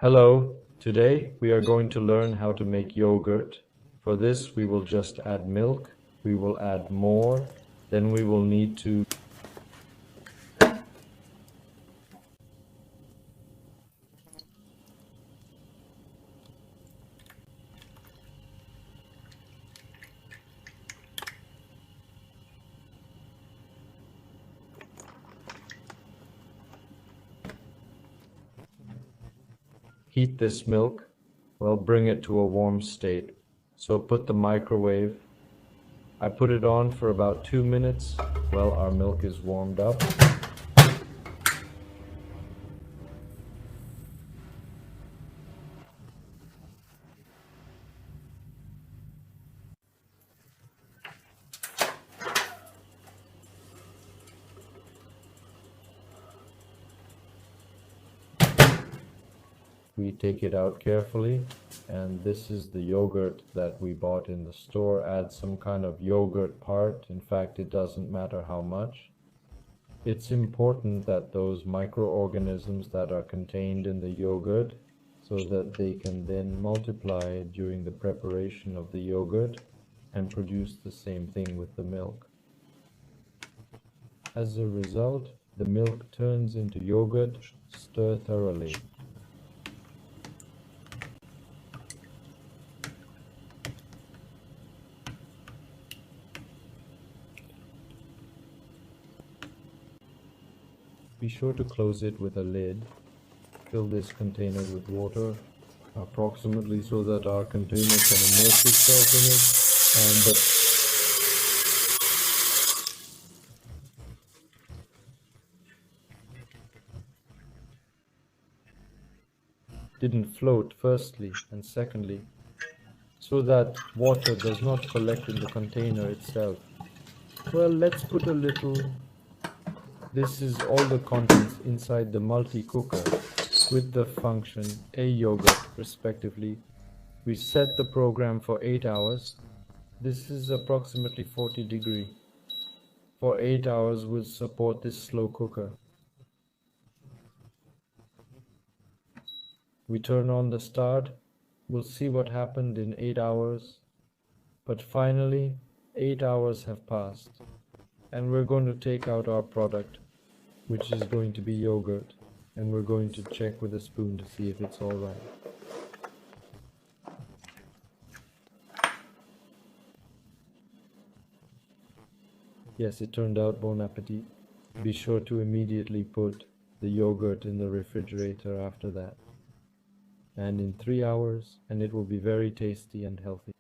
Hello, today we are going to learn how to make yogurt. For this we will just add milk, we will add more, then we will need to heat this milk, well bring it to a warm state. So put the microwave. I put it on for about 2 minutes while our milk is warmed up. We take it out carefully, and this is the yogurt that we bought in the store. Add some kind of yogurt part. In fact, it doesn't matter how much. It's important that those microorganisms that are contained in the yogurt, so that they can then multiply during the preparation of the yogurt and produce the same thing with the milk. As a result, the milk turns into yogurt. Stir thoroughly. Be sure to close it with a lid. Fill this container with water approximately so that our container can immerse itself in it. Didn't float firstly, and secondly, so that water does not collect in the container itself. Well, let's put a little. This is all the contents inside the multi-cooker with the function a yogurt respectively. We set the program for 8 hours. This is approximately 40 degrees. For 8 hours we'll support this slow cooker. We turn on the start. We'll see what happened in 8 hours. But finally, 8 hours have passed. And we're going to take out our product, which is going to be yogurt, and we're going to check with a spoon to see if it's all right. Yes, it turned out. Bon appetit. Be sure to immediately put the yogurt in the refrigerator after that. And in 3 hours, and it will be very tasty and healthy.